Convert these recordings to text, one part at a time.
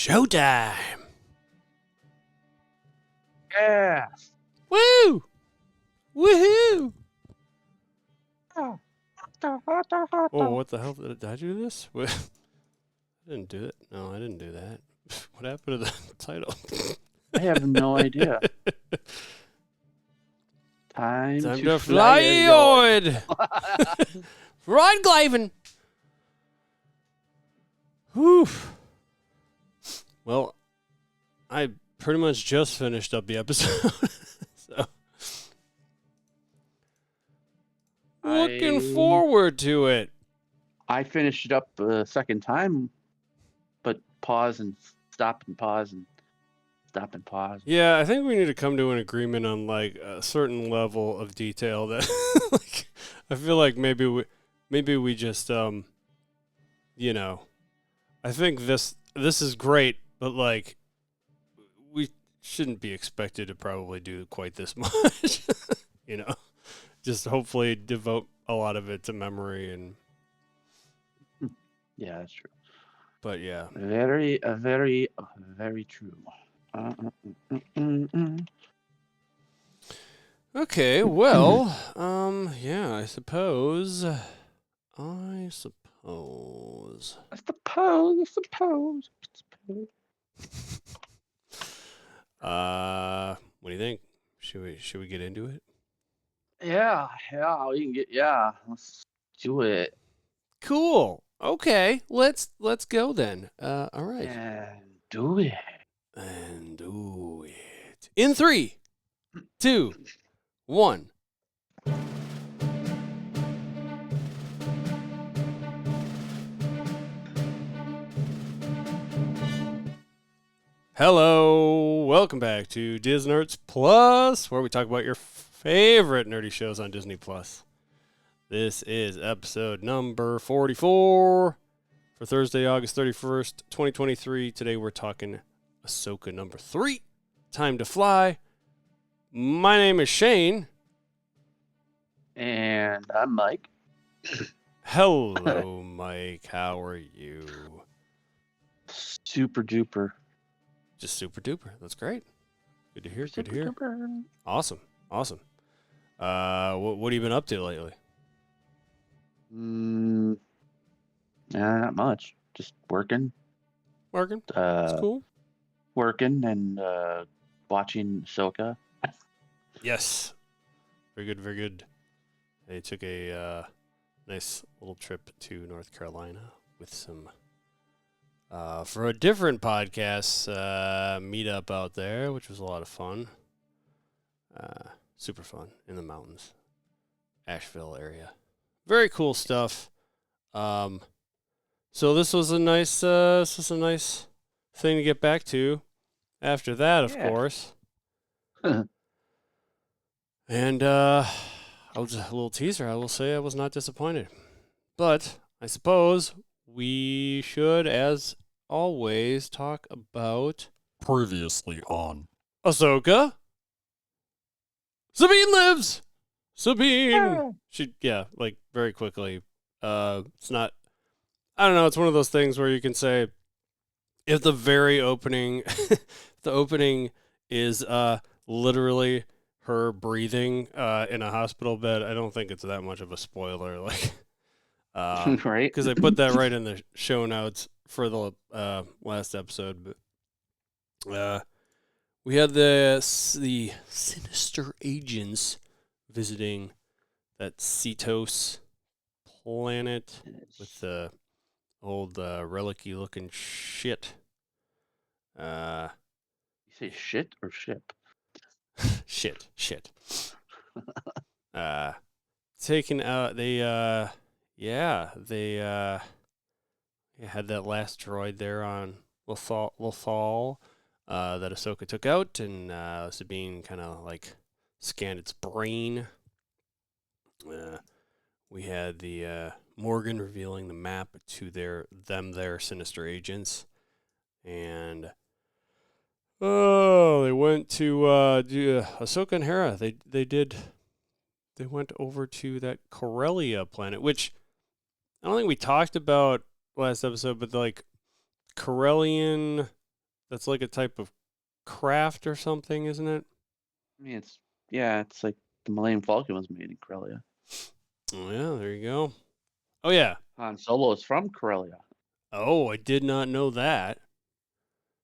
Showtime! Yeah. Woo! Woohoo! Oh, Oh, what the hell? Did I do this? I didn't do it. No, I didn't do that. What happened to the title? I have no idea. Time to fly, Yoid! Rod Glavin! Whew. Well, I pretty much just finished up the episode. So, looking forward to it. I finished it up a second time, but pause and stop and pause and stop and pause. Yeah, I think we need to come to an agreement on like a certain level of detail that like I feel like maybe we just you know, I think this is great, but like we shouldn't be expected to probably do quite this much. You know, just hopefully devote a lot of it to memory and yeah, that's true. But yeah, very true. Okay, well, yeah, I suppose. What do you think? Should we get into it? Yeah, we can let's do it. Cool. Okay, let's go then. All right. And do it. In 3, 2, 1. Hello, welcome back to Disnerds Plus, where we talk about your favorite nerdy shows on Disney Plus. This is episode number 44 for Thursday, August 31st, 2023. Today we're talking Ahsoka number 3, Time to Fly. My name is Shane. And I'm Mike. Hello, Mike. How are you? Super duper. Just super duper. That's great. Good to hear. Super Good to hear. Duper. Awesome. What have you been up to lately? Not much. Just working. That's cool. Working and watching Ahsoka. Yes. Very good. Very good. They took a nice little trip to North Carolina with some. For a different podcast meetup out there, which was a lot of fun. Super fun in the mountains. Asheville area. Very cool stuff. So this was a nice thing to get back to after that, of course. And I was a little teaser. I will say I was not disappointed. But I suppose we should, as always, talk about previously on Ahsoka. Sabine lives. Sabine. Like very quickly. It's not. I don't know. It's one of those things where you can say, if the very opening, the opening is literally her breathing in a hospital bed, I don't think it's that much of a spoiler. Like. Right? Because I put that right in the show notes for the last episode. But we had the sinister agents visiting that Seatos planet with the old relic-y looking shit. You say shit or ship? Shit. Taken out. They had that last droid there on Lothal that Ahsoka took out, and Sabine kind of like scanned its brain. We had the Morgan revealing the map to their sinister agents, and they went to Ahsoka and Hera. They went over to that Corellia planet, which I don't think we talked about last episode, but like Corellian That's like a type of craft or something, isn't it? I mean, it's like the Millennium Falcon was made in Corellia. Oh yeah, there you go. Oh yeah. Han Solo is from Corellia. Oh, I did not know that.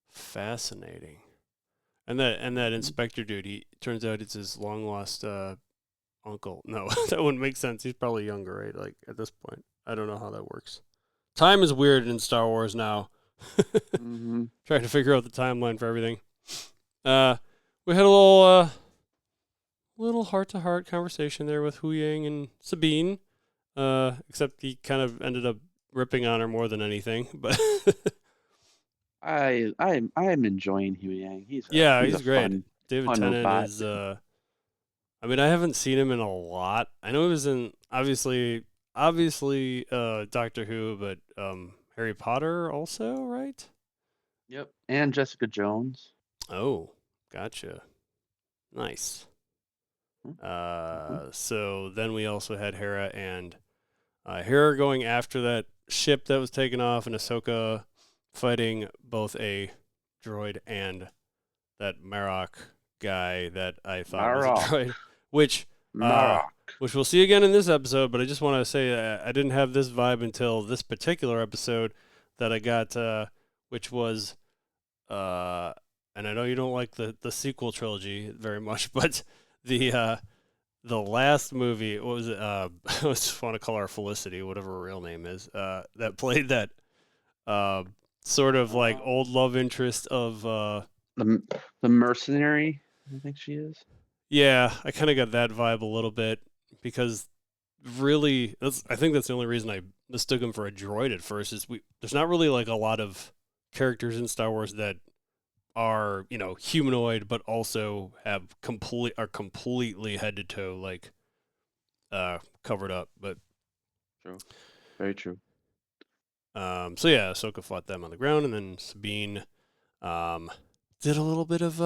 Fascinating. And that inspector dude, he turns out it's his long lost uncle. No, that wouldn't make sense. He's probably younger, right? Like at this point. I don't know how that works. Time is weird in Star Wars now. Mm-hmm. Trying to figure out the timeline for everything. We had a little heart-to-heart conversation there with Huyang and Sabine. Except he kind of ended up ripping on her more than anything. But I'm enjoying Huyang. He's he's a great. David fun Tennant robot. is. I mean, I haven't seen him in a lot. I know he was in obviously Doctor Who, but Harry Potter also, right? Yep. And Jessica Jones. Oh, gotcha. Nice. Mhm. So then we also had Hera and Hera going after that ship that was taken off, and Ahsoka fighting both a droid and that Marrok guy that I thought was a Marrok. droid, which Marrok. we'll see again in this episode. But I just want to say I didn't have this vibe until this particular episode that I got, which was, and I know you don't like the sequel trilogy very much, but the last movie, what was it? I just want to call her Felicity, whatever her real name is, that played that sort of like old love interest of. The mercenary, I think she is. Yeah, I kind of got that vibe a little bit because really, I think that's the only reason I mistook him for a droid at first. Is there's not really like a lot of characters in Star Wars that are humanoid, but also have completely head to toe like covered up. But True. Very true. so yeah, Ahsoka fought them on the ground, and then Sabine did a little bit of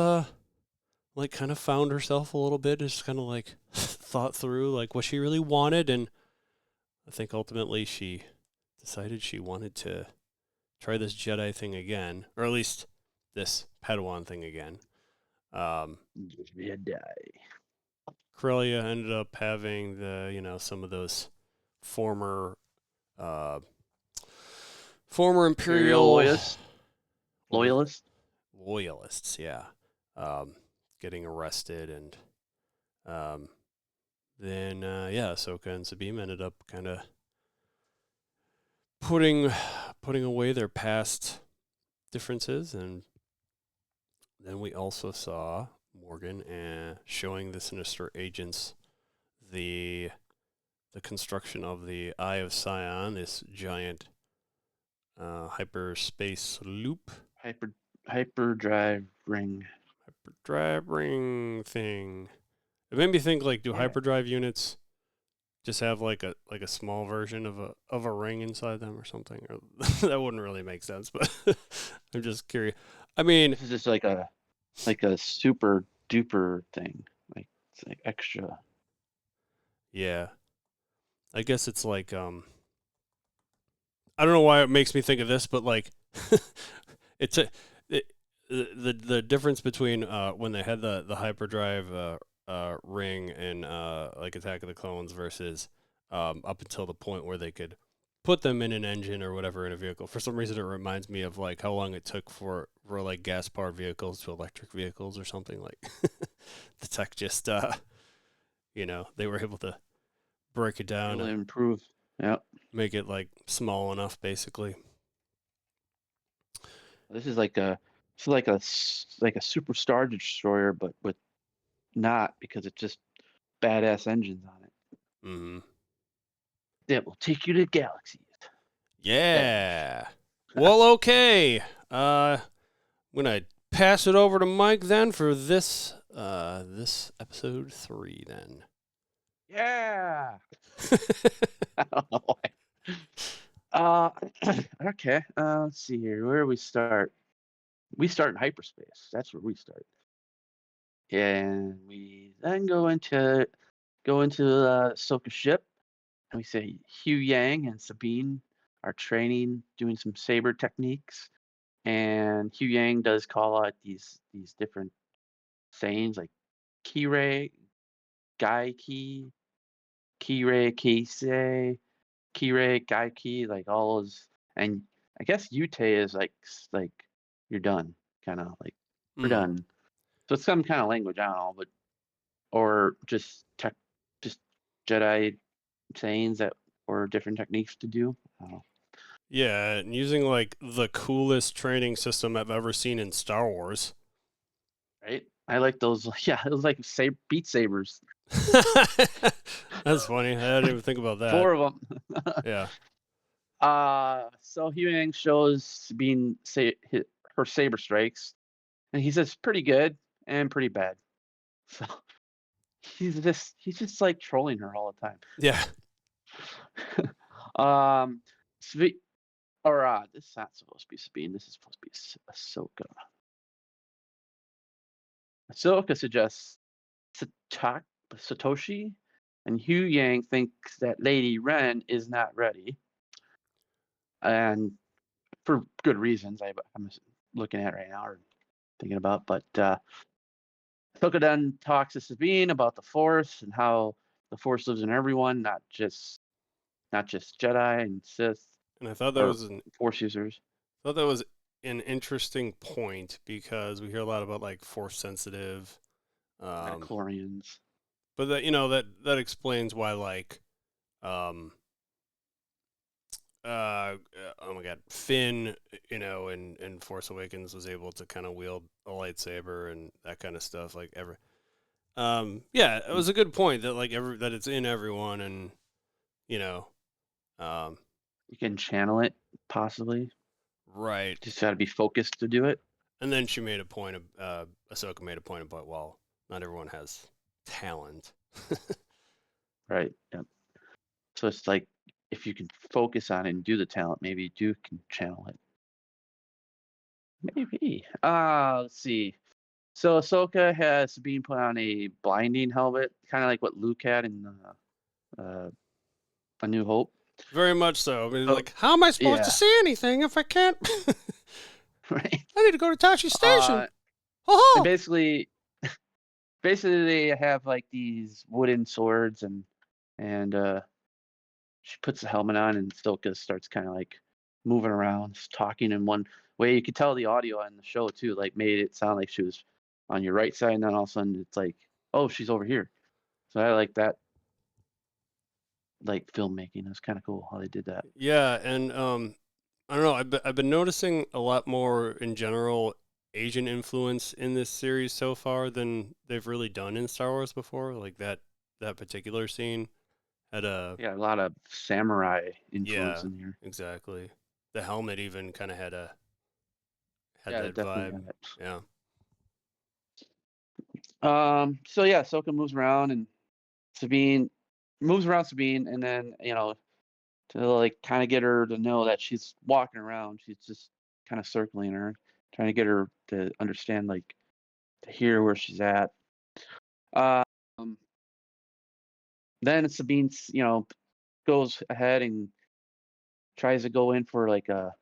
like kind of found herself a little bit, just kind of like thought through like what she really wanted, and I think ultimately she decided she wanted to try this Jedi thing again, or at least this Padawan thing again. Jedi. Corellia ended up having some of those former Imperial loyalists, yeah, getting arrested, and then Ahsoka and Sabine ended up kind of putting away their past differences, and then we also saw Morgan showing the Sinister agents the construction of the Eye of Sion, this giant hyperspace loop. Hyperdrive ring. Hyperdrive ring thing. It made me think, like, do hyperdrive units just have like a small version of a ring inside them or something? Or that wouldn't really make sense, but I'm just curious. I mean, this is just like a super duper thing. Like it's like extra. Yeah. I guess it's like I don't know why it makes me think of this, but like it's the difference between when they had the hyperdrive ring in like Attack of the Clones versus up until the point where they could put them in an engine or whatever in a vehicle. For some reason, it reminds me of like how long it took for like gas powered vehicles to electric vehicles or something. Like the tech just they were able to break it down Really and improve. Yep. make it like small enough, basically. This is like a super star destroyer, but with not, because it's just badass engines on it. Mm-hmm. That will take you to galaxies. Yeah. Well, okay. I'm gonna pass it over to Mike then for this episode 3 then. Yeah. I don't know why. Okay. Let's see here. Where do we start? We start in hyperspace. That's where we start. And we then go into Ahsoka's ship, and we say Huyang and Sabine are training, doing some saber techniques. And Huyang does call out these different sayings like Kire, Gai Ki, Kire Kise, Kire Gai Ki, like all those. And I guess Yute is like you're done, kind of like we're Mm. done. So it's some kind of language, I don't know, but or just just Jedi sayings that or different techniques to do. I don't know. Yeah, and using like the coolest training system I've ever seen in Star Wars. Right? I like those. Yeah, it was like Beat Sabers. That's funny. I didn't even think about that. 4 of them. Yeah. So Huyang shows being her saber strikes, and he says pretty good and pretty bad. So he's just like trolling her all the time. Yeah. Sweet or this is not supposed to be Sabine. This is supposed to be Ahsoka. Ahsoka suggests Satoshi, and Huyang thinks that Lady Ren is not ready, and for good reasons. I'm looking at right now or thinking about, but Ahsoka then talks to Sabine about the Force and how the Force lives in everyone, not just Jedi and Sith And I thought that or was Force users. an interesting point because we hear a lot about like force sensitive, Chlorians. but that that explains why like oh my god, Finn, in Force Awakens was able to kind of wield a lightsaber and that kind of stuff. Like yeah, it was a good point that like that it's in everyone, and you know, um, You can channel it possibly. right. Just got to be focused to do it. And then she made a point of Ahsoka made a point about, well, not everyone has talent. Right. Yep. So it's like if you can focus on it and do the talent, maybe you can channel it. Maybe. Let's see. So Ahsoka has Sabine put on a blinding helmet, kind of like what Luke had in A New Hope. Very much so. I mean, So, like, how am I supposed to yeah. see anything if I can't? Right. I need to go to Tachi Station. And Oh, basically they have like these wooden swords and she puts the helmet on and Ahsoka starts kind of like moving around, talking in one way. You could tell the audio on the show too, like made it sound like she was on your right side, and then all of a sudden it's like, oh, she's over here. So I like that, like filmmaking. It was kind of cool how they did that. yeah, and I don't know. I've been noticing a lot more in general Asian influence in this series so far than they've really done in Star Wars before. Like that particular scene had a Yeah, a lot of samurai influence yeah, in here. exactly. The helmet even kind of had Yeah, that it definitely vibe. had Yeah. it. So yeah, Ahsoka moves around and Sabine moves around Sabine, and then to like kind of get her to know that she's walking around. She's just kind of circling her, trying to get her to understand, like to hear where she's at. Um, then Sabine's, goes ahead and tries to go in for like a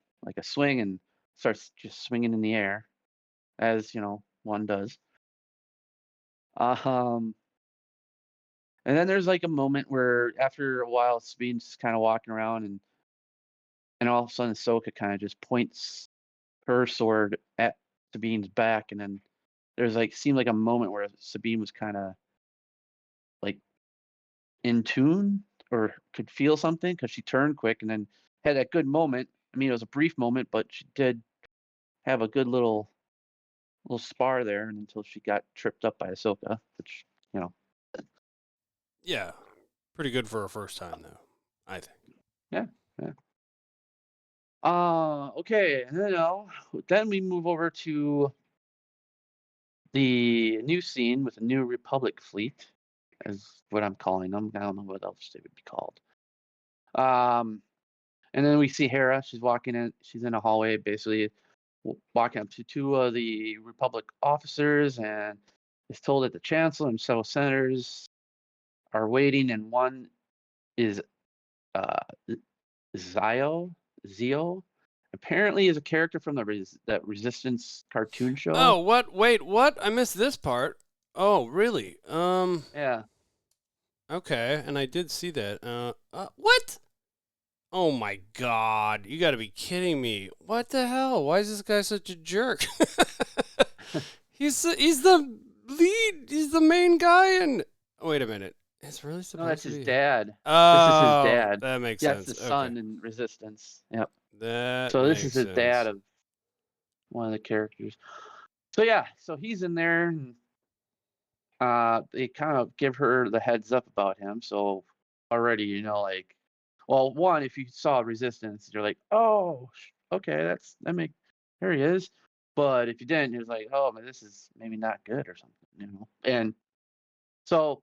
swing and starts just swinging in the air, as one does. Um, and then there's like a moment where after a while Sabine's just kind of walking around and all of a sudden Ahsoka kind of just points her sword at Sabine's back, and then there's like seemed like a moment where Sabine was kind of like in tune or could feel something because she turned quick and then had that good moment. I mean, it was a brief moment, but she did have a good little spar there until she got tripped up by Ahsoka, which you know, Yeah. Pretty good for a first time though, I think. yeah, yeah. Okay, and then we move over to the new scene with the New Republic fleet, is what I'm calling them. I don't know what else they would be called. And then we see Hera. She's walking in. She's in a hallway, basically walking up to two of the Republic officers, and is told that the Chancellor and several senators are waiting, and one is uh, Zio, apparently is a character from that Resistance cartoon show. Oh, what? Wait, what? I missed this part. Oh, really? Yeah. Okay, and I did see that. What? Oh my God! You got to be kidding me! What the hell? Why is this guy such a jerk? he's the lead. He's the main guy. And wait a minute, it's really supposed No, that's to his be. dad. Oh, This is his dad. that makes That's sense. the son Okay. in Resistance. Yep. That So this makes is his sense. dad of one of the characters. So yeah, so he's in there, and they kind of give her the heads up about him. So already, you know, like, well, one, if you saw Resistance, you're like, oh, okay, there he is. But if you didn't, you're like, oh, man, this is maybe not good or something, you know. And so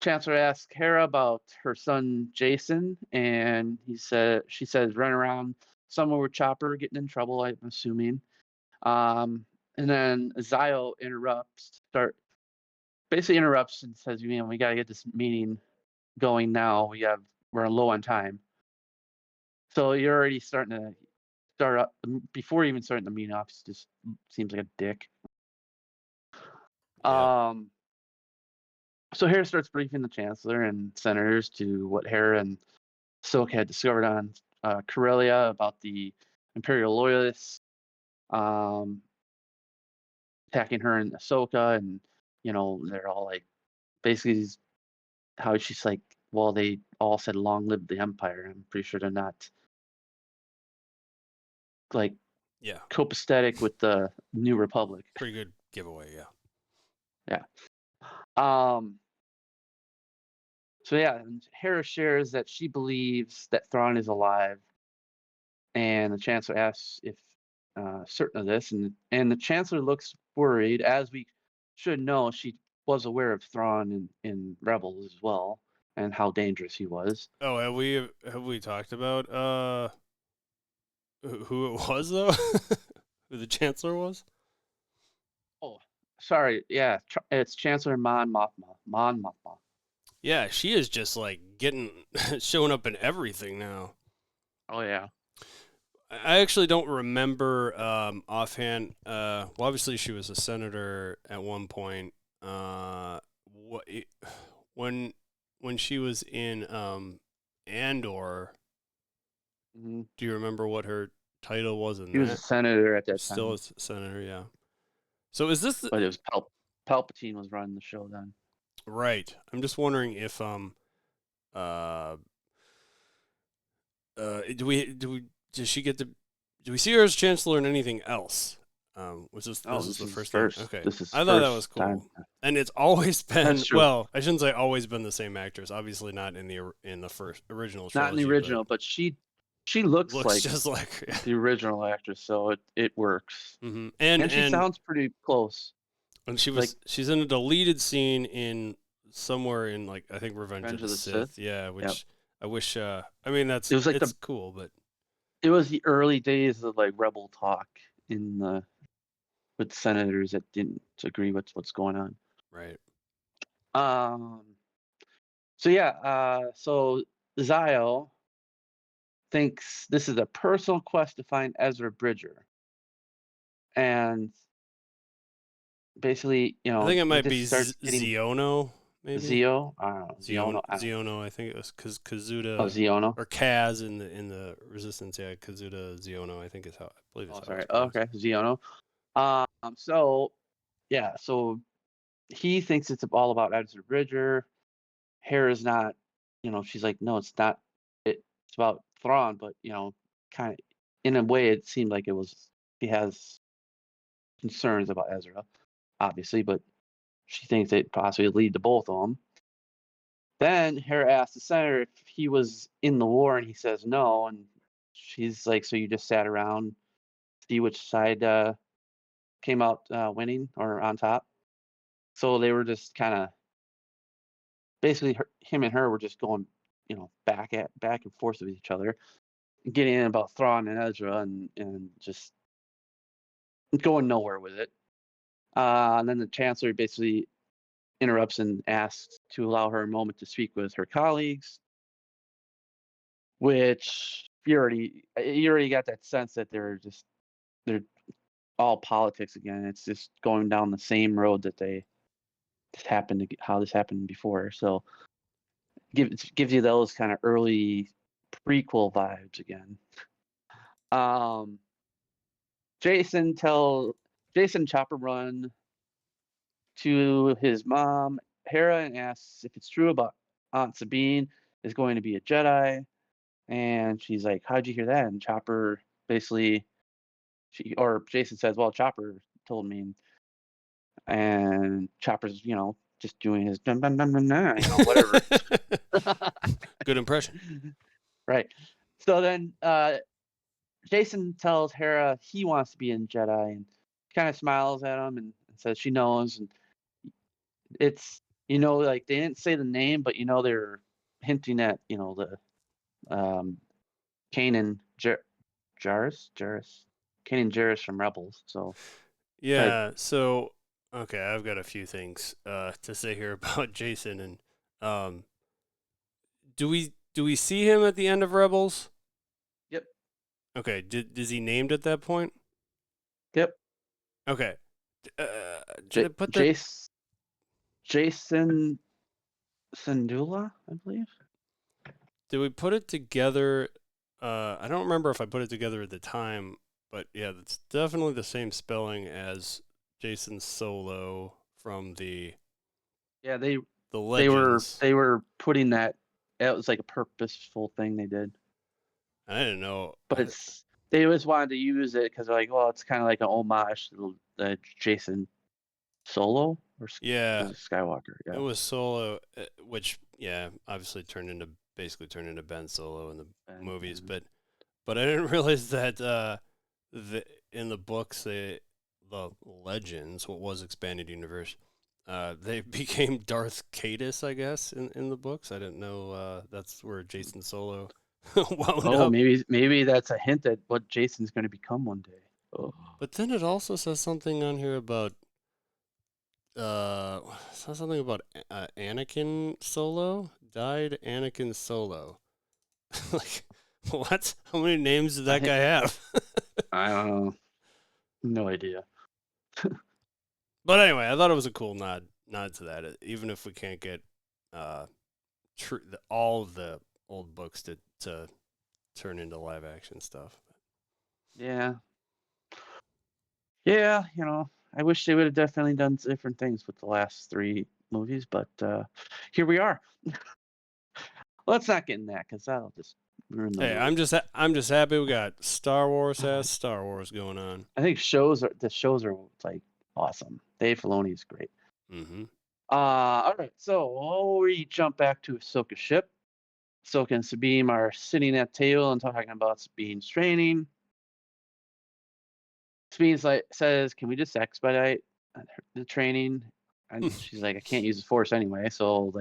Chancellor asks Hera about her son Jacen, and she says run around somewhere with Chopper, getting in trouble, I'm assuming. And then Zio basically interrupts and says, "Man, we gotta get this meeting going now. We're low on time." So you're already starting to start up before even starting the meeting off. It just seems like a dick. Yep. So Hera starts briefing the Chancellor and senators to what Hera and Ahsoka had discovered on Corellia about the Imperial Loyalists attacking her and Ahsoka, and you know they're all like, basically how she's like, well, they all said long live the Empire. I'm pretty sure they're not like Yeah. copacetic with the New Republic. Pretty good giveaway. Yeah. Yeah. So yeah, and Hera shares that she believes that Thrawn is alive, and the Chancellor asks if certain of this, and the Chancellor looks worried. As we should know, she was aware of Thrawn in Rebels as well, and how dangerous he was. Oh, have we talked about who it was though? Who the Chancellor was? Oh, sorry. Yeah, it's Chancellor Mon Mothma. Mon Mothma. Yeah, she is just like showing up in everything now. Oh yeah. I actually don't remember offhand. Well, obviously she was a senator at one point. What when she was in Andor, Mm-hmm. do you remember what her title was in He was a that? senator at that Still time. a senator, yeah. So is this But it was Palpatine was running the show then. right? I'm just wondering if uh does she get to do we see her as chancellor in anything else? Was this Oh, is this the is first first. time? Okay, This is I thought that was first cool, time. and it's always been That's true. well. I shouldn't say always been the same actress. Obviously not in the first original trilogy. Not in the original, but she looks like just like yeah. the original actress, so it works. Mm-hmm. And she sounds pretty close. And she's in a deleted scene in somewhere in like I think Revenge of the Sith. Yeah, which yep. I wish. I mean, it's cool, but it was the early days of like rebel talk with senators that didn't agree with what's going on. Right. So yeah. So Zio thinks this is a personal quest to find Ezra Bridger, and basically, you know, I think it might be Ziono. Maybe Zio, I don't know. Ziono, I think it was Kazuda. Oh, Ziono or Kaz in the Resistance. Yeah, Kazuda Ziono. I think is how I believe it's. Oh, sorry. Okay, Ziono. So yeah, so he thinks it's all about Ezra Bridger. Hera's not, you know, she's like, no, it's not. It's about Thrawn, but you know, kind of in a way, it seemed like he has concerns about Ezra, obviously, but she thinks it possibly lead to both of them. Then Hera asks the senator if he was in the war, and he says no. And she's like, "So you just sat around, see which side came out winning or on top?" So they were just kind of basically him and her were just going, you know, back and forth with each other, getting in about Thrawn and Ezra, and just going nowhere with it. And then the Chancellor basically interrupts and asks to allow her a moment to speak with her colleagues, which you already got that sense that they're all politics again. It's just going down the same road that how this happened before. So gives you those kind of early prequel vibes again. Jacen and Chopper run to his mom Hera and asks if it's true about Aunt Sabine is going to be a Jedi, and she's like, "How'd you hear that?" And Chopper basically, Jacen says, "Well, Chopper told me," and Chopper's just doing his dun dun dun dun dun, whatever. Good impression. Right. So then Jacen tells Hera he wants to be in Jedi, and kind of smiles at him and says she knows. And it's like they didn't say the name, but they're hinting at the Kanan Jarrus Kanan Jarrus from Rebels. So yeah. So okay, I've got a few things to say here about Jacen, and do we see him at the end of Rebels? Yep. Okay. Is he named at that point? Yep. Okay. Did I put that? Jacen Syndulla, I believe. Did we put it together? I don't remember if I put it together at the time, but yeah, that's definitely the same spelling as Jacen Solo from the Legends. They were putting that. It was like a purposeful thing they did. I didn't know, but they always wanted to use it because they're like, well, it's kind of like an homage to the Jacen Solo or Skywalker. Yeah, it was Solo, which obviously turned into Ben Solo in the movies, but I didn't realize that in the books, the Legends, what was Expanded Universe, they became Darth Caedus, I guess, in the books. I didn't know that's where Jacen Solo wound up. Maybe that's a hint at what Jacen's going to become one day. Oh. But then it also says something on here about Anakin Solo died. Anakin Solo, like what? How many names did that guy have? I don't know. No idea. But anyway, I thought it was a cool nod to that. Even if we can't get all of the old books to turn into live action stuff. Yeah. Yeah, I wish they would have definitely done different things with the last 3 movies, but here we are. Let's not get in that because that'll just ruin the movie. I'm just happy we got Star Wars going on. I think the shows are like awesome. Dave Filoni is great. Mm-hmm. All right, so we jump back to Ahsoka's ship. Ahsoka and Sabine are sitting at the table and talking about Sabine's training. Sabine says, "Can we just expedite the training?" And she's like, "I can't use the Force anyway." So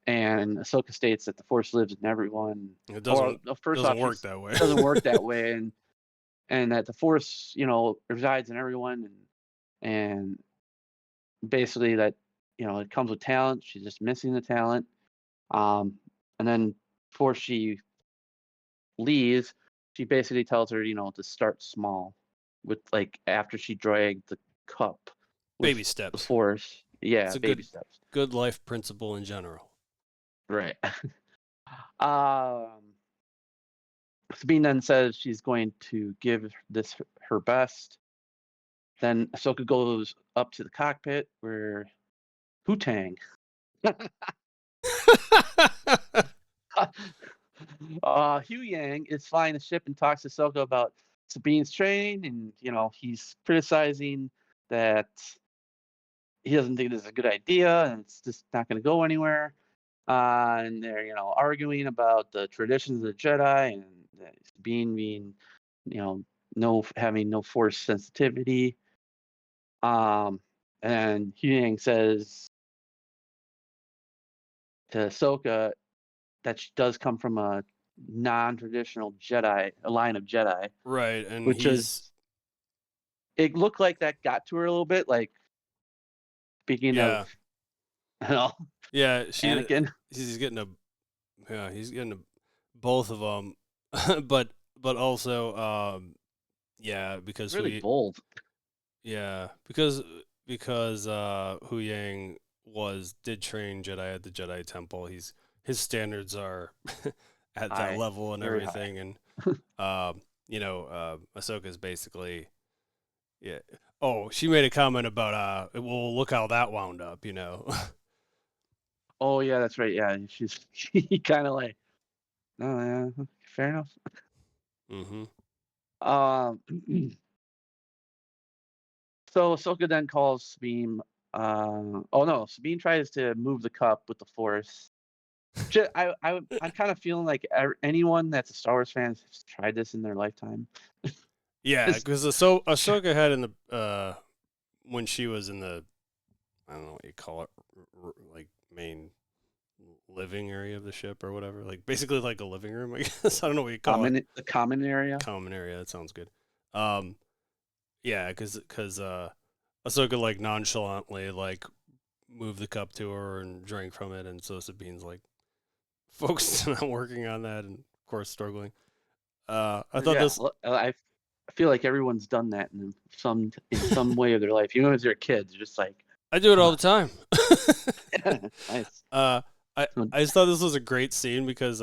and Ahsoka states that the Force lives in everyone. It doesn't work that way. It doesn't work that way, and that the Force, resides in everyone, and basically that it comes with talent. She's just missing the talent. And then before she leaves, she basically tells her, to start small, with after she dragged the cup. Baby steps. The Force, yeah, it's a baby steps. Good life principle in general. Right. Sabine then says she's going to give this her best. Then Ahsoka goes up to the cockpit where Huyang is flying the ship and talks to Ahsoka about Sabine's training, and he's criticizing that he doesn't think this is a good idea and it's just not going to go anywhere. And they're arguing about the traditions of the Jedi and Sabine being having no Force sensitivity. And Huyang says to Ahsoka that she does come from a non-traditional Jedi, a line of Jedi. Right, and it looked like that got to her a little bit, like speaking of yeah, Anakin. He's getting both of them. but also yeah, because Really bold. yeah, because Huyang did train Jedi at the Jedi Temple. His standards are at that High. level and Very everything, and Ahsoka's basically yeah. Oh, she made a comment about well, look how that wound up, Oh yeah, that's right. Yeah, she kind of like, oh yeah, fair enough. Mm-hmm. Um, so Ahsoka then calls Sabine. Oh no, Sabine tries to move the cup with the Force. I'm kind of feeling like anyone that's a Star Wars fan has tried this in their lifetime. Yeah, because Ahsoka had in the when she was in the I don't know what you call it, like main living area of the ship or whatever, like basically like a living room, I guess. I don't know what you call it. The common area. Common area. That sounds good. Yeah, because Ahsoka like nonchalantly like moved the cup to her and drank from it, and so Sabine's like focused on working on that, and of course struggling. I thought Yeah, this. I feel like everyone's done that in some way of their life. As they're kids, you're just like, I do it all the time. nice. I just thought this was a great scene because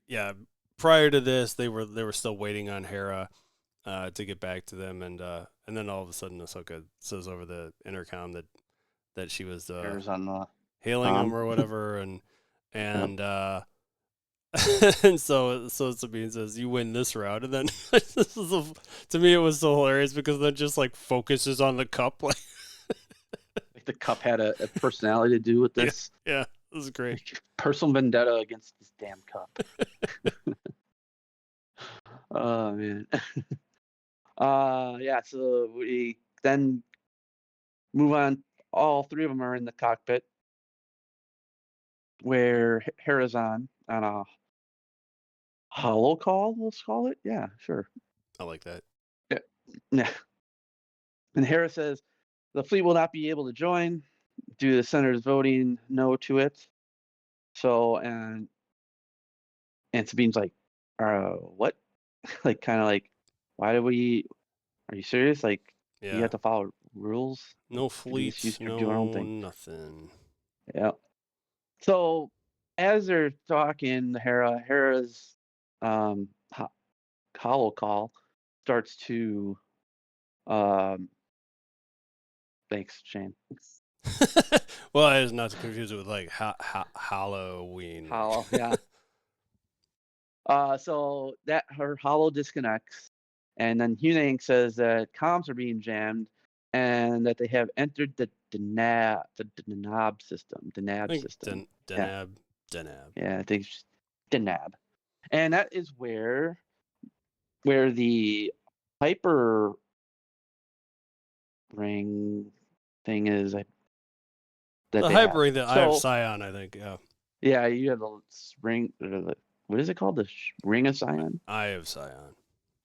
yeah, prior to this they were still waiting on Hera to get back to them, and then all of a sudden Ahsoka says over the intercom that she was Hera's on the hailing him or whatever, and and so Sabine says you win this round, and then to me it was so hilarious because then just like focuses on the cup like the cup had a personality to do with this. Yeah, this is great. Personal vendetta against this damn cup. Oh man. Yeah, so we then move on. All three of them are in the cockpit where Hera's on a hollow call, let's call it. Yeah, sure. I like that. Yeah. And Hera says the fleet will not be able to join due to the senators voting no to it. So and Sabine's like, what? Like kind of like, why do we? Are you serious? Like, Yeah. you have to follow rules. No We just fleets, do our own no thing. nothing. Yeah. So as they're talking, Hera's hollow call starts to thanks, Shane. Well, I was not to confuse it with like Halloween. Hollow, yeah. So that her hollow disconnects, and then Huyang says that comms are being jammed, and that they have entered the Denab system. I think System. Denab. Yeah, I think it's Denab, and that is where the hyper ring thing is. That The they hyper have. ring, the Eye of Sion, I think. Yeah. Yeah, you have the ring. What is it called? The ring of Sion. Eye of Sion.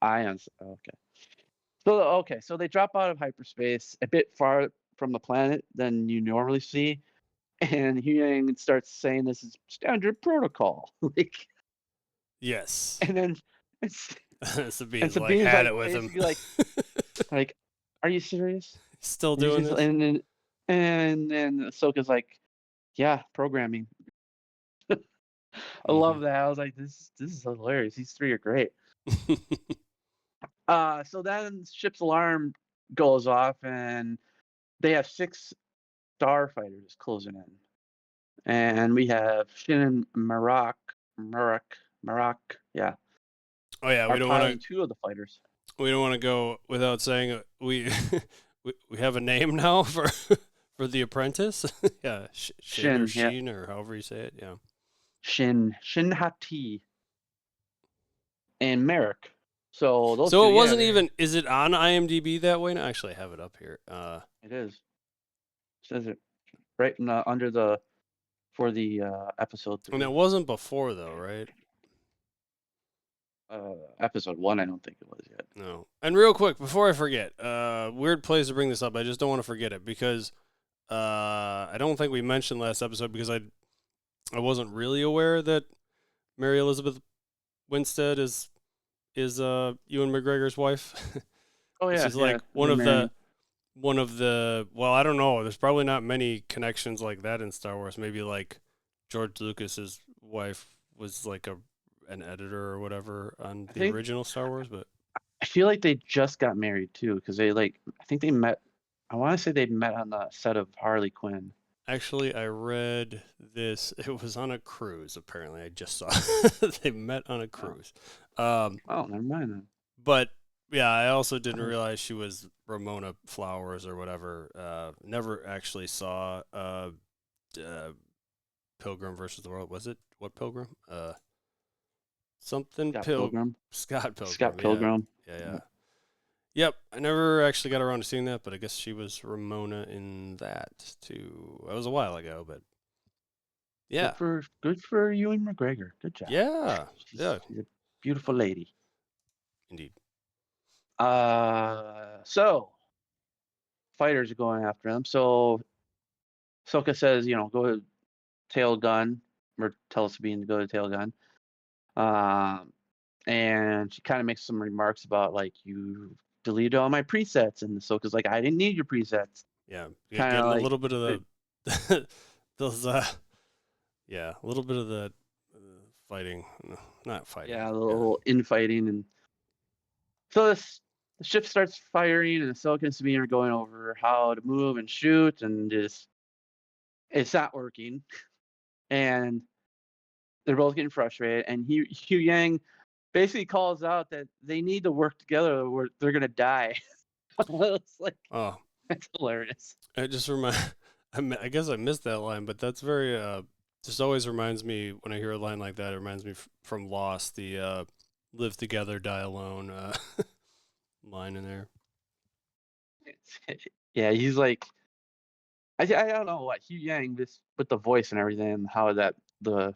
Ions. Okay. So they drop out of hyperspace a bit far from the planet than you normally see, and Huyang starts saying this is standard protocol. Like, Yes. and then Sabine's Sabine's like had it with him. like, are you serious? Still doing this? And then Ahsoka's like, yeah, programming. I love that. I was like, this is hilarious. These three are great. So then ship's alarm goes off, and they have 6 starfighters closing in, and we have Shin and Marrok. Yeah. Oh yeah, we don't want 2 of the fighters. We don't want to go without saying we we have a name now for the apprentice. Yeah, Shin or however you say it. Yeah. Shin Hati and Marrok. So those. So it wasn't even. Is it on IMDb that way? No, actually, I have it up here. It is. It says it right in under the for the episode 3. And it wasn't before though, right? Episode 1, I don't think it was yet. No. And real quick before I forget, weird place to bring this up. I just don't want to forget it because I don't think we mentioned last episode because I wasn't really aware that Mary Elizabeth Winstead is Ewan McGregor's wife. Oh yeah, She's like one of the. Well, I don't know. There's probably not many connections like that in Star Wars. Maybe like George Lucas's wife was like an editor or whatever on the original Star Wars, but I feel like they just got married too, because they I think they met. I want to say they met on the set of Harley Quinn. actually, I read this. It was on a cruise. Apparently, I just saw they met on a cruise. Oh, never mind then. But yeah, I also didn't realize she was Ramona Flowers or whatever. Never actually saw Pilgrim versus the World. Was it what Pilgrim? Something Scott Pilgrim. Pilgrim. Scott Pilgrim. Scott Pilgrim. Yeah. Yep. I never actually got around to seeing that, but I guess she was Ramona in that too. That was a while ago, but yeah. Good for Ewan McGregor. Good job. Yeah. She's a beautiful lady. Indeed. So fighters are going after him. So Ahsoka says, go to tail gun, or tell Sabine to go to tail gun. And she kind of makes some remarks about like, you deleted all my presets, and Ahsoka's like, I didn't need your presets. Yeah. Kinda Getting like a little bit of the those yeah, a little bit of the fighting, no, not fighting. Yeah, a little infighting, and so the ship starts firing, and Ahsoka and Sabine are going over how to move and shoot, and it's not working, and they're both getting frustrated. And Huyang basically calls out that they need to work together, or they're gonna die. It's like, Oh, that's hilarious. it just I guess I missed that line, but that's very just always reminds me when I hear a line like that. It reminds me from Lost, the "live together, die alone" line in there. Yeah, he's like, I don't know what Huyang, this with the voice and everything, and how that the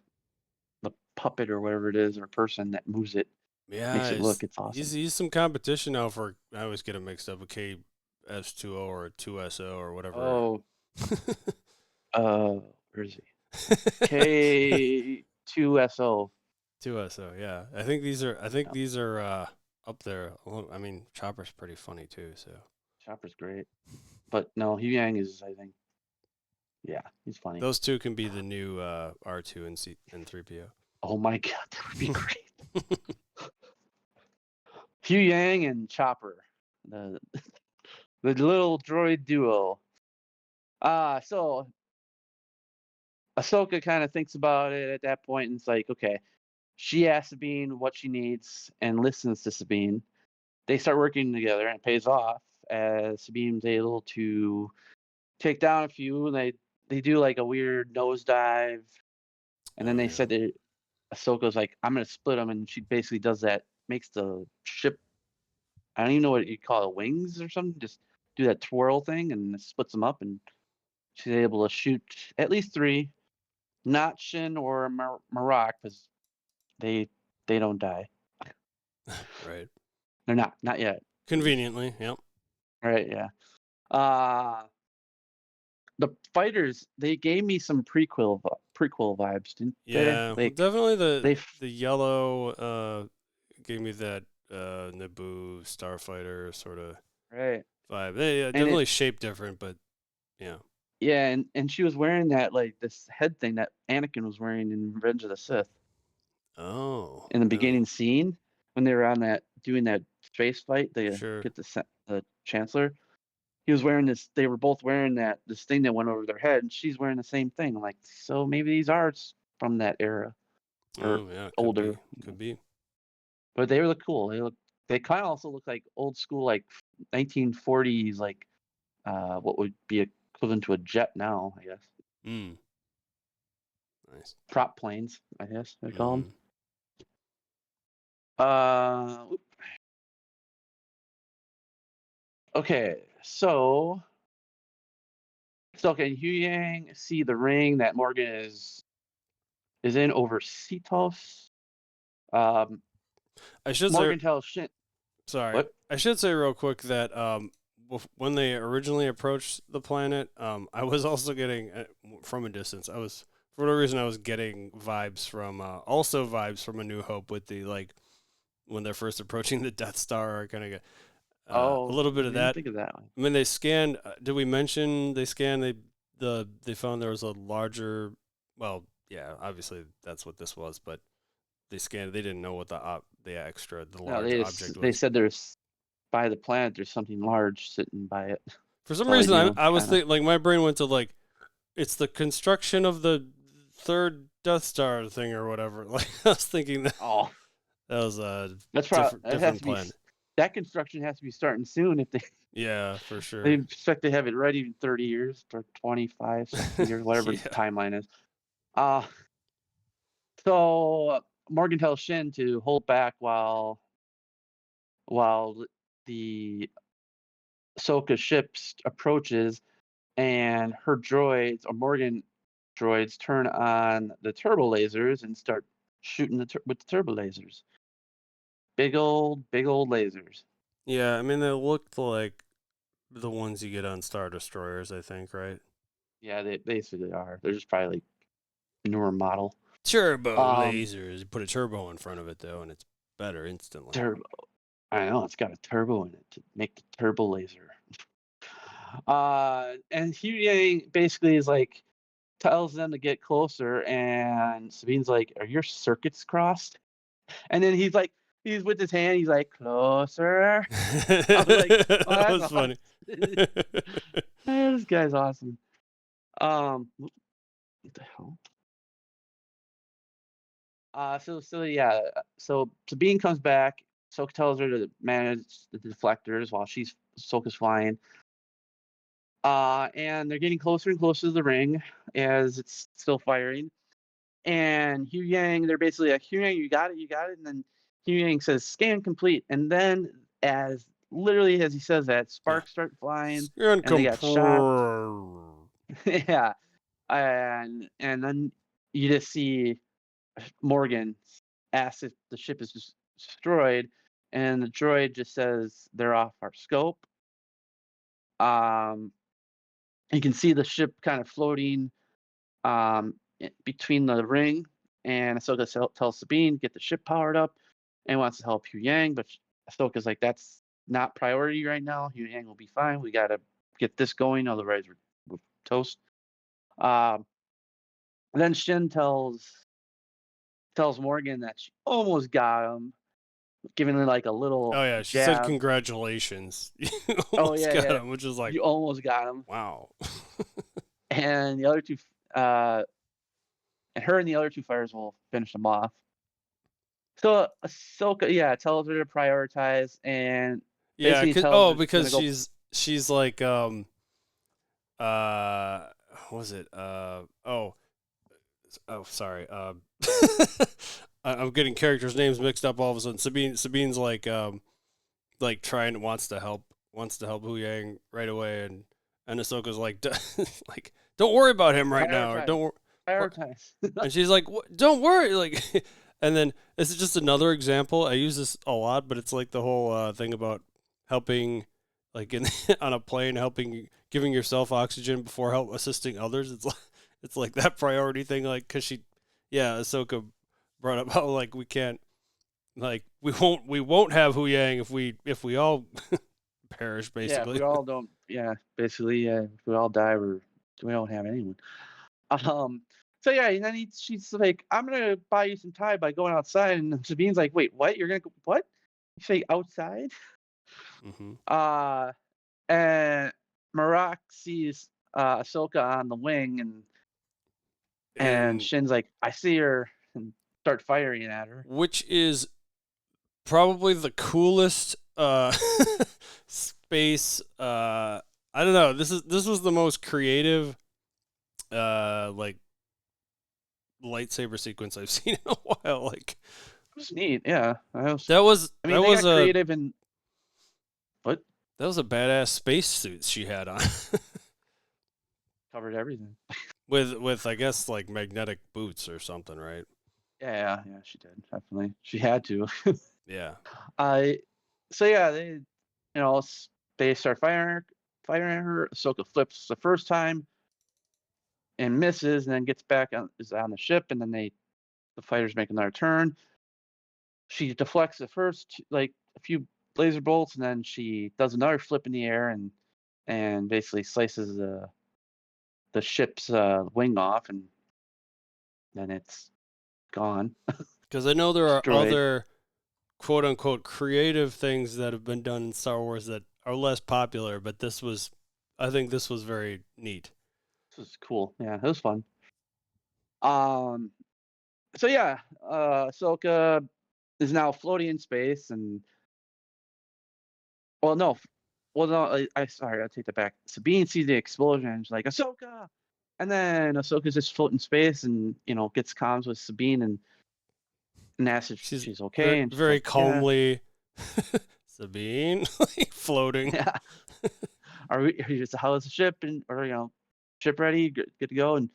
puppet or whatever it is, or person that moves it, Yeah, makes it look. It's awesome. He's some competition now for. I always get it mixed up with KS2O or 2SO or whatever. Oh, where is he? K2SO. 2SO, yeah. I think these are up there. I mean, Chopper's pretty funny too. So Chopper's great, but no, Huyang is, I think, yeah, he's funny. those two can be the new R2 and 3PO. Oh my god, that would be great. Huyang and Chopper, the little droid duo. So Ahsoka kind of thinks about it at that point, and it's like, okay, she asks Sabine what she needs and listens to Sabine. They start working together, and it pays off as Sabine's able to take down a few, and they do like a weird nosedive, and then they said that Ahsoka's like, I'm gonna split them, and she basically does that, makes the ship, I don't even know what you call it, wings or something, just do that twirl thing, and it splits them up, and she's able to shoot at least 3, not Shin or Marrok, because they don't die. Right. They're not yet. Conveniently, yep. Right, yeah. The fighters, they gave me some prequel vibes, didn't they? Yeah, definitely the yellow gave me that Naboo Starfighter sort of vibe. They definitely shaped different, but yeah. Yeah, and she was wearing that, like, this head thing that Anakin was wearing in Revenge of the Sith. Oh. In the beginning scene, when they were on doing that space fight, they get the Chancellor. He was wearing this. They were both wearing this thing that went over their head, and she's wearing the same thing. I'm like, so maybe these are from that era, or older. Could be. But they look cool. They kind of also look like old school, like 1940s, like what would be equivalent to a jet now, I guess. Nice. Prop planes, I guess they call them. Okay, so can Huyang see the ring that Morgan is in over Seatos? I should Morgan tells Shin. Sorry. What? I should say real quick that when they originally approached the planet, I was also getting from a distance. I was for whatever reason, I was getting vibes from A New Hope with the when they're first approaching the Death Star, kind of a little bit I of didn't that. think of that one. I mean, they scanned. Did we mention they scanned? They found there was a larger. Well, yeah, obviously that's what this was, but they scanned. They didn't know what the No, large object they was. said there's by the planet there's something large sitting by it. For some all they reason, do, I was kinda. thinking my brain went to it's the construction of the third Death Star thing or whatever. Like I was thinking that Oh, was a that's probably that has different to be plan. that construction has to be starting soon if they Yeah, for sure. they expect to have it ready in 30 years or 25, 60 years, whatever Yeah. the timeline is. Uh so Morgan tells Shin to hold back while the Ahsoka ship approaches, and her droids or Morgan droids turn on the turbo lasers and start shooting with the turbo lasers. Big old lasers. Yeah, I mean they looked like the ones you get on Star Destroyers, I think, right? Yeah, they basically are. They're just probably like newer model. Turbo lasers. You put a turbo in front of it though, and it's better instantly. Turbo. I know it's got a turbo in it to make the turbo laser. And Huyang basically is like tells them to get closer, and Sabine's like, "Are your circuits crossed?" And then he's with his hand, he's like, "Closer." I was like, "Oh, that that's was funny. this guy's awesome." What the hell? So Sabine comes back. Ahsoka tells her to manage the deflectors while Ahsoka's flying. And they're getting closer and closer to the ring as it's still firing. And Huyang, they're basically like, "Huyang, you got it." And then Huyang says, "Scan complete." And then literally as he says that, sparks start flying and they got shot. Yeah. And then you just see Morgan asks if the ship is destroyed, and the droid just says they're off our scope. You can see the ship kind of floating between the ring, and Ahsoka tells Sabine get the ship powered up and wants to help Huyang, but Ahsoka's like, "That's not priority right now. Huyang will be fine. We gotta get this going, otherwise we're toast." And then Shin tells Morgan that she almost got him, giving her like a little Oh yeah, she said jab. congratulations. You almost got him, which is like you almost got him. Wow. And the other two, and her and the other two fighters will finish them off. So Ahsoka, tells her to prioritize, and Yeah, basically tells her because she's like what was it? Sorry. I'm getting characters' names mixed up all of a sudden. Sabine's like wants to help Huyang right away, and Ahsoka's like like don't worry about him right now, or don't prioritize. And she's like, don't worry, like, and then this is just another example. I use this a lot, but it's like the whole thing about helping, like on a plane, giving yourself oxygen before assisting others. It's like that priority thing, like because Ahsoka brought up how like we can't, like we won't have Huyang if we all perish basically. Yeah, if we all don't. Yeah, basically, if we all die, we don't have anyone. So and then she's like, "I'm gonna buy you some time by going outside," and Sabine's like, "Wait, what? You're gonna go what? You say outside?" Mm-hmm. And Marrok sees Ahsoka on the wing, and Shin's like, "I see her," and start firing at her. Which is probably the coolest space. I don't know. This was the most creative like lightsaber sequence I've seen in a while. Like it was neat. Yeah, that was creative and what? That was a badass space suit she had on. Covered everything. with I guess like magnetic boots or something, right? Yeah, she did, definitely. She had to. Yeah. They start firing at her. Ahsoka flips the first time. and misses, and then gets back is on the ship, and then the fighters make another turn. She deflects the first like a few laser bolts, and then she does another flip in the air and basically slices the ship's wing off, and then it's gone. Because I know there are Destroyed. other quote unquote creative things that have been done in Star Wars that are less popular, but I think this was very neat. This was cool. Yeah, it was fun. So yeah, Ahsoka is now floating in space, and no, sorry, I take that back. Sabine sees the explosion, and she's like, Ahsoka, and then Ahsoka's just floating in space, and gets comms with Sabine, and asks if she's okay, very, and she's very like, calmly, Sabine, floating. Yeah. How is the ship, or ship ready, good to go, and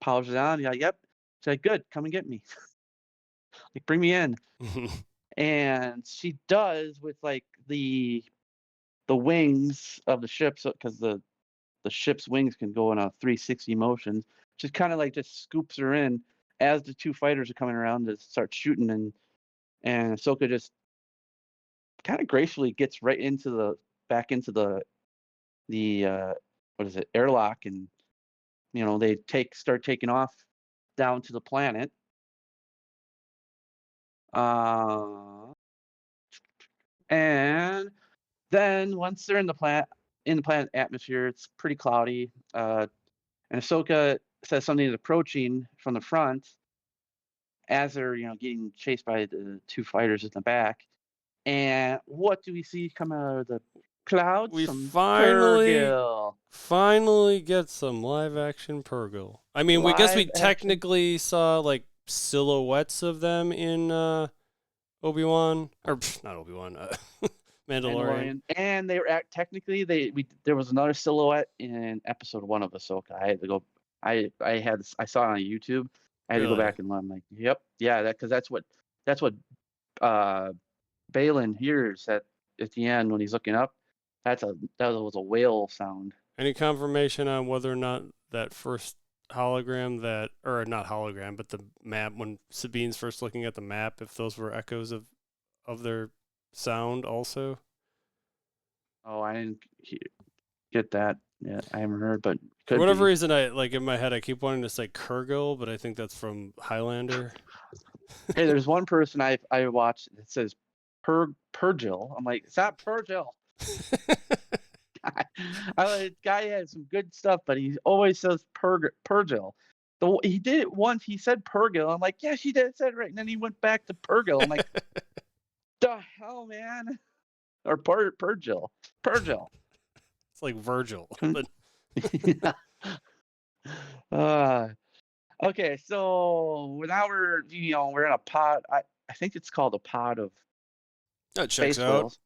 powers it on. Yeah, yep. She's like, good, come and get me. Like, bring me in. And she does with like the wings of the ship, because the ship's wings can go in a 360 motion. Just kind of like just scoops her in as the two fighters are coming around to start shooting, and Ahsoka just kind of gracefully gets right back into the what is it, airlock, and they start taking off down to the planet. And then once they're in the planet atmosphere, it's pretty cloudy. And Ahsoka says something is approaching from the front as they're getting chased by the two fighters in the back. And what do we see come out of the clouds? We Some finally get some live action purrgil. I mean, we guess we technically saw like silhouettes of them in Obi-Wan, or not Obi-Wan, Mandalorian. And they were technically there was another silhouette in episode 1 of Ahsoka. I had to go. I saw it on YouTube. I had to go back and look. I'm like, yep, yeah, because that's what Baylan hears at the end when he's looking up. That was a whale sound. Any confirmation on whether or not that first hologram or not hologram, but the map, when Sabine's first looking at the map, if those were echoes of their sound also? Oh, I didn't get that yet. I haven't heard, but for whatever reason, I like in my head I keep wanting to say Kurgil, but I think that's from Highlander. Hey, there's one person I watched that says purrgil. I'm like, it's not purrgil. Guy has some good stuff, but he always says purrgil. He did it once. He said purrgil. I'm like, yes, he did. Said it right. And then he went back to purrgil. I'm like, the hell, man? Or purrgil. It's like Virgil. Okay, so now we're in a pod. I think it's called a pod of space whales.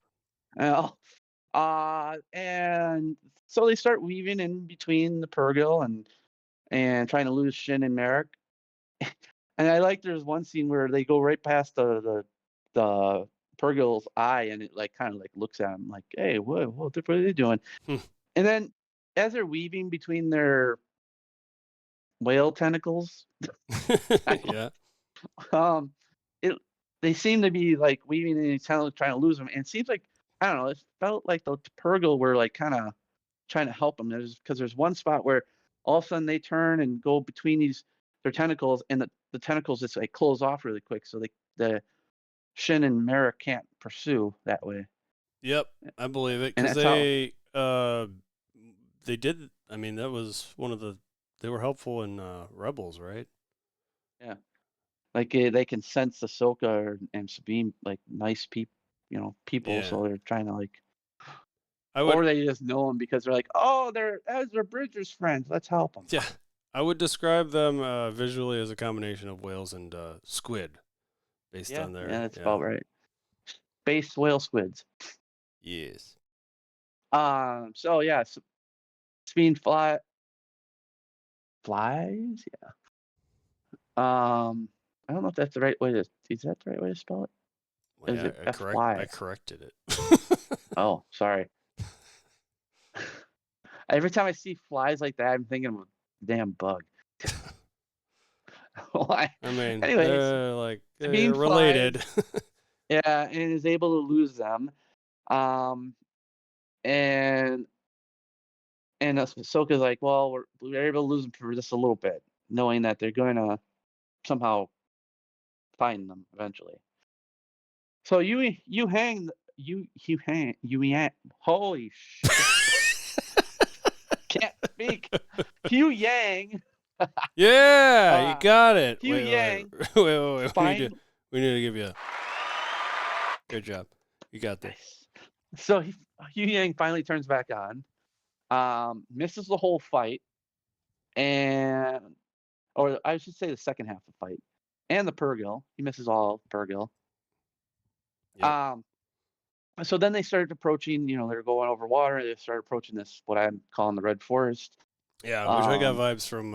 And so they start weaving in between the purrgil and trying to lose Shin and Marrok. And I like there's one scene where they go right past the purrgil's eye, and it like kind of like looks at him like, hey, what are they doing? And then as they're weaving between their whale tentacles, yeah, they seem to be like weaving in these tentacles, trying to lose them. And it seems like, I don't know, it felt like the purrgil were like kind of trying to help them. Because there's one spot where all of a sudden they turn and go between their tentacles, and the tentacles just like close off really quick, so the Shin and Marrok can't pursue that way. Yep, I believe it, because they did. I mean, that was one of they were helpful in Rebels, right? Yeah, like they can sense Ahsoka and Sabine like nice people, Yeah. So they're trying to like, or they just know them because they're like, oh, they're Ezra Bridger's friends. Let's help them. Yeah, I would describe them visually as a combination of whales and squid, based on their. Yeah, that's about right. Space whale squids. Yes. So yeah, Sabine flies. Yeah. I don't know if that's the right way to. Is that the right way to spell it? Well, is yeah, it I corrected it. Oh, sorry. Every time I see flies like that, I'm thinking of damn bug. Why? I mean, Anyways, they're Sabine related. yeah, and is able to lose them. Um, and Ahsoka's like, well, we're able to lose them for just a little bit, knowing that they're going to somehow find them eventually. So you hang holy shit, can't speak. Huyang, Yeah, you got it. Huyang Wait. find We need to give you a good job. You got this. nice. So Huyang finally turns back on, misses the whole fight, or I should say the second half of the fight, and the purrgil. He misses all purrgil. Yep. So then they started approaching, they're going over water. They started approaching this, what I'm calling the Red Forest. Yeah, which I got vibes from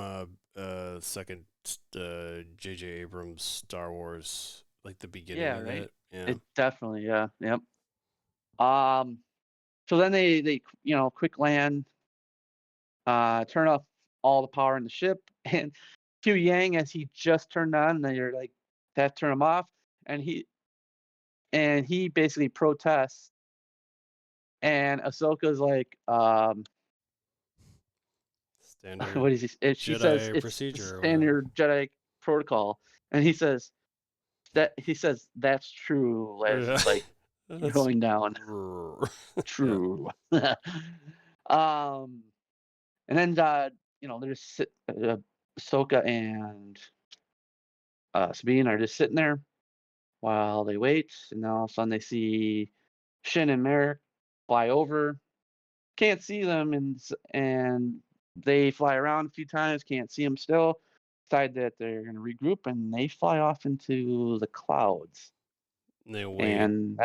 second J.J. Abrams Star Wars, like the beginning of right. it. Yeah. It definitely, yeah, yep. So then they quick land, turn off all the power in the ship, and Huyang, as he just turned on, they're like, that turn him off, and he basically protests, and Ahsoka's like, Standard what is he? She says Jedi it's procedure or whatever. standard Jedi protocol, and he says that's true. As he's like That's going down, true. And then there's Ahsoka and Sabine are just sitting there while they wait, and then all of a sudden they see Shin and Marrok fly over. Can't see them, and they fly around a few times. Can't see them still. Decide that they're going to regroup, and they fly off into the clouds. And they wait. And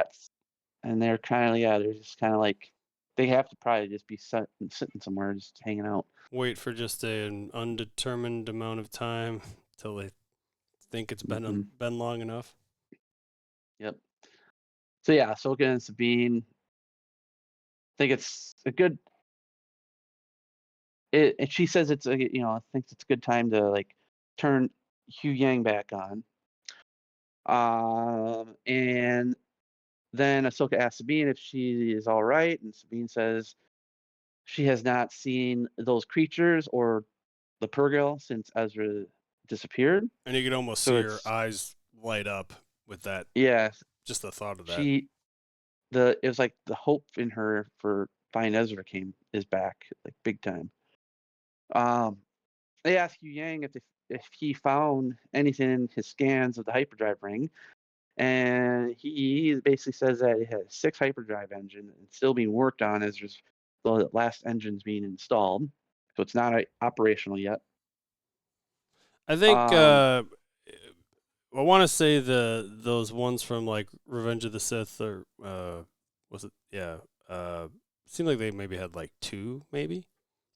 they're kind of they're just kind of like they have to probably just be sitting somewhere, just hanging out. Wait for just an undetermined amount of time till they think it's been long enough. Yep. So yeah, Ahsoka and Sabine. I think it's a good. And she says it's I think it's a good time to like turn Huyang back on. And then Ahsoka asks Sabine if she is all right, and Sabine says she has not seen those creatures or the purrgil since Ezra disappeared. And you could almost see her eyes light up with that. Yeah, just the thought of that. It was like the hope in her for finding Ezra is back, like big time. They ask Huyang if he found anything in his scans of the hyperdrive ring, and he basically says that it has 6 hyperdrive engines and still being worked on as the last engine's being installed, so it's not operational yet. I think I want to say those ones from like Revenge of the Sith or was it? Yeah, seemed like they maybe had like 2, maybe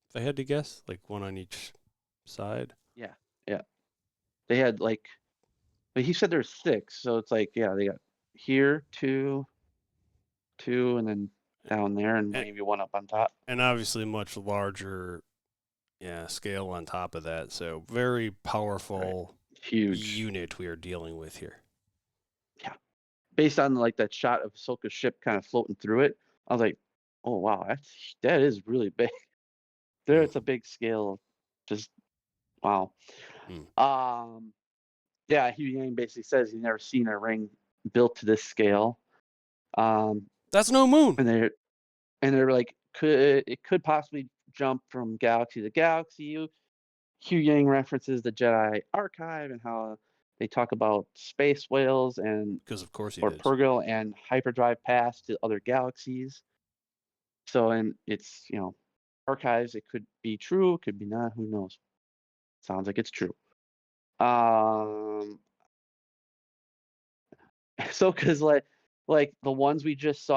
if I had to guess, like 1 on each side. Yeah. They had like, but he said there's 6, so it's like they got here 2, and then down there, and maybe 1 up on top. And obviously much larger, scale on top of that. So very powerful, huge unit we are dealing with here. Yeah, based on like that shot of Ahsoka's ship kind of floating through it, I was like, oh wow, that is really big. There, it's a big scale. Just wow. Yeah, Huyang basically says he's never seen a ring built to this scale. That's no moon. And they're like, it could possibly jump from galaxy to galaxy. Huyang references the Jedi archive and how they talk about space whales and because of course purrgil and hyperdrive paths to other galaxies. So, and it's archives. It could be true, it could be not. Who knows? Sounds like it's true. So, because like the ones we just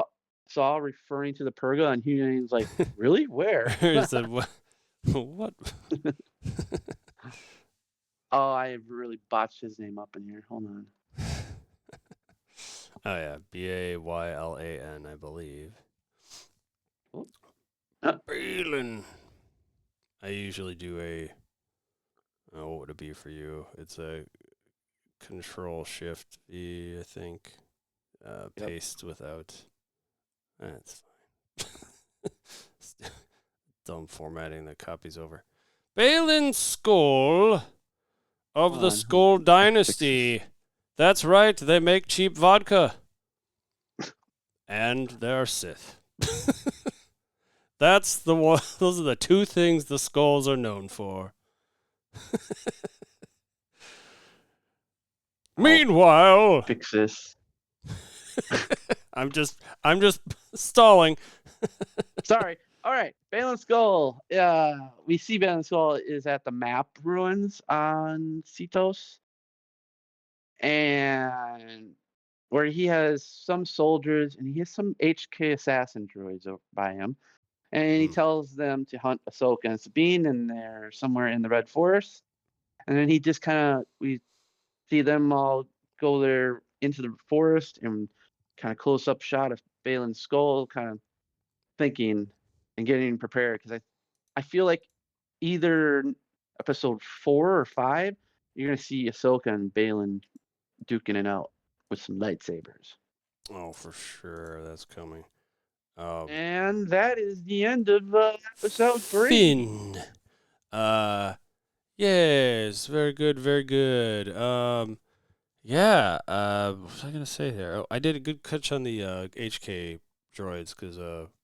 saw referring to the purrgil, and Huyang's like, really? Where? He said, what? What? Oh, I really botched his name up in here. Hold on. Oh yeah, Baylan, I believe. Baylan. I usually do a Oh, what would it be for you? It's a Control Shift V, I think. Yep. Paste without. That's fine. Dumb formatting that copies over. Baylan Skoll of Come the on, Skoll fix this. Dynasty. That's right, they make cheap vodka. And they're Sith. That's the one. Those are the two things the Skulls are known for. Meanwhile, Fix this. I'm just stalling. Sorry. All right. Baylan Skull. We see Baylan Skull is at the map ruins on Seatos. And where he has some soldiers and he has some HK assassin droids by him. And he tells them to hunt Ahsoka and Sabine, and they're somewhere in the Red Forest. And then he just we see them all go there into the forest and kind of close up shot of Baylan's skull, kind of thinking and getting prepared. Because I feel like either episode 4 or 5, you're going to see Ahsoka and Baylan duking it out with some lightsabers. Oh, for sure, that's coming. And that is the end of episode 3. Finn. Yes, very good, very good. Yeah. What was I gonna say there? Oh, I did a good catch on the HK droids because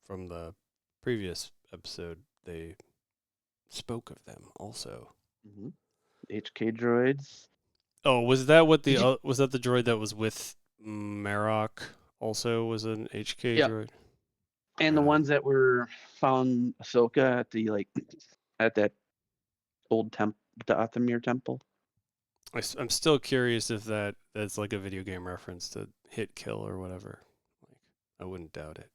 from the previous episode they spoke of them also. Mm-hmm. HK droids. Oh, was that what the was that the droid that was with Marrok? Also was an HK droid. And the ones that were found Ahsoka at the at that old temple, the Dathomir temple. I'm still curious if that's like a video game reference to hit kill or whatever. Like, I wouldn't doubt it.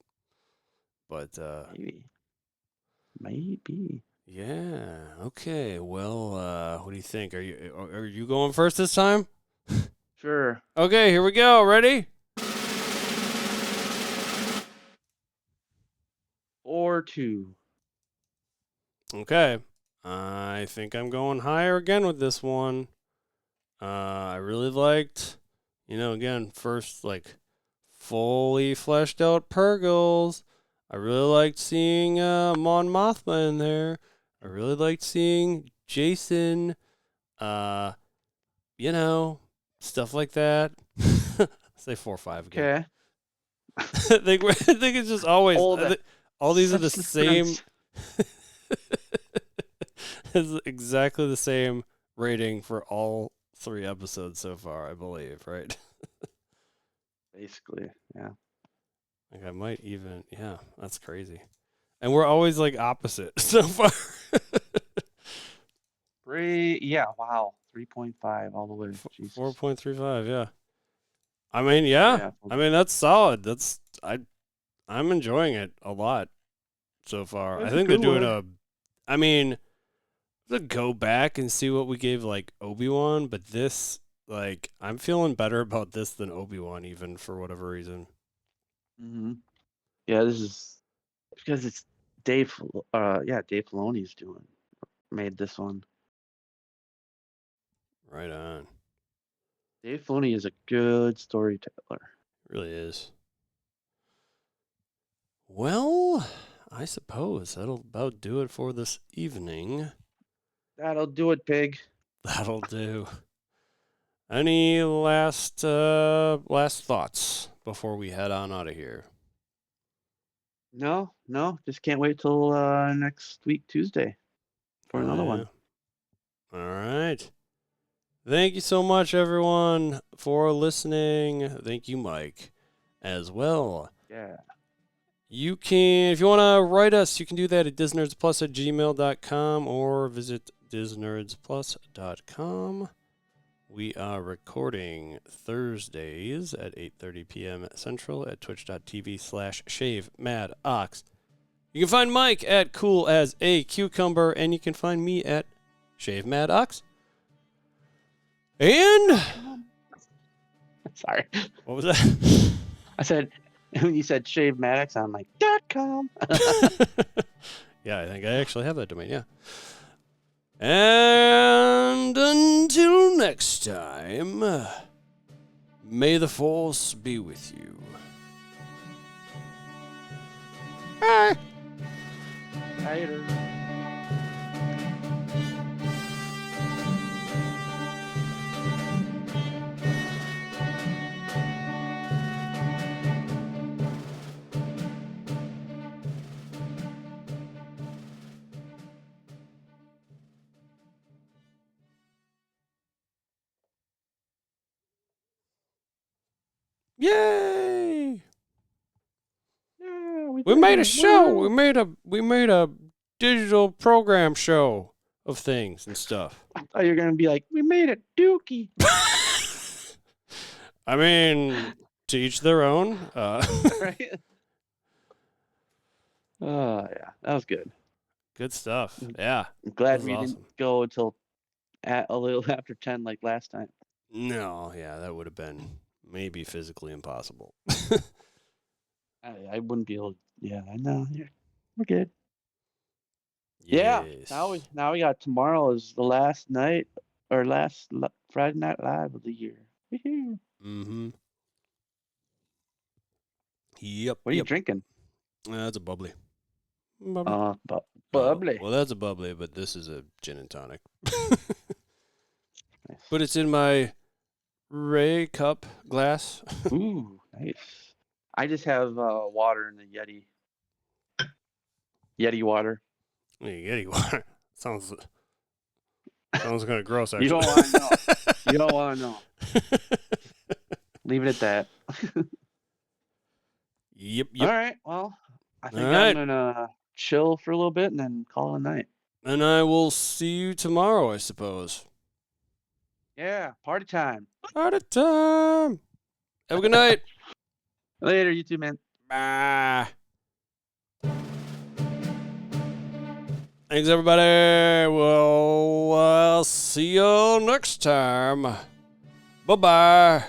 But maybe. Yeah. Okay. Well, what do you think? Are you going first this time? Sure. Okay. Here we go. Ready? 4-2. Okay. I think I'm going higher again with this one. I really liked, again, first fully fleshed out purrgils. I really liked seeing Mon Mothma in there. I really liked seeing Jacen. Stuff like that. Say 4-5 again. Okay. I think it's just always all these are the same. It's exactly the same rating for all 3 episodes so far, I believe, right? Basically, yeah. Like I might even, yeah, that's crazy. And we're always opposite so far. Wow. 3.5 all the way. 4.35, yeah. I mean, yeah. I mean, that's solid. I'm enjoying it a lot so far. I think they're doing to go back and see what we gave Obi-Wan, but this I'm feeling better about this than Obi-Wan even for whatever reason. Mm-hmm. Yeah, this is because it's Dave Filoni's made this one. Right on. Dave Filoni is a good storyteller. Really is. Well, I suppose that'll about do it for this evening. That'll do it, pig. That'll do. Any last thoughts before we head on out of here? No, just can't wait till next week Tuesday for another one. All right. Thank you so much, everyone, for listening. Thank you, Mike, as well. Yeah. You can, if you want to write us, you can do that at disnerdsplus@gmail.com or visit disnerdsplus.com. We are recording Thursdays at 8:30 p.m. Central at twitch.tv/ShaveMadOx. You can find Mike at CoolAsACucumber, and you can find me at ShaveMadOx. And sorry, what was that? I said when you said Shave Maddox, I'm like .com. Yeah, I think I actually have that domain. Yeah. And And until next time, may the Force be with you. Bye. Later. Yay! Yeah, We did made a it. show. Woo. We made a digital program show of things and stuff. I thought you were gonna be like, we made a dookie. I mean, to each their own. Right? Oh yeah, that was good. Good stuff. Yeah. I'm glad was we awesome. didn't go until at a little after 10 like last time. No, yeah, that would have been maybe physically impossible. I wouldn't be able. Yeah, I know. Yeah, we're good. Yeah. Yes. Now we got tomorrow is the last night or Friday Night Live of the year. Woohoo. Mm-hmm. Yep. What are you drinking? That's a bubbly. Bubbly. Bubbly. Well, that's a bubbly, but this is a gin and tonic. Nice. But it's in my Ray cup glass. Ooh, nice. I just have water in the Yeti water. Yeti water. Sounds kind of gross, actually. You don't want to know. You don't want to know. Leave it at that. Yep. All right. Well, I think All right. I'm gonna chill for a little bit and then call it a night. And I will see you tomorrow, I suppose. Yeah, party time. Party time. Have a good night. Later, you too, man. Bye. Thanks, everybody. Well, I'll see you next time. Bye-bye.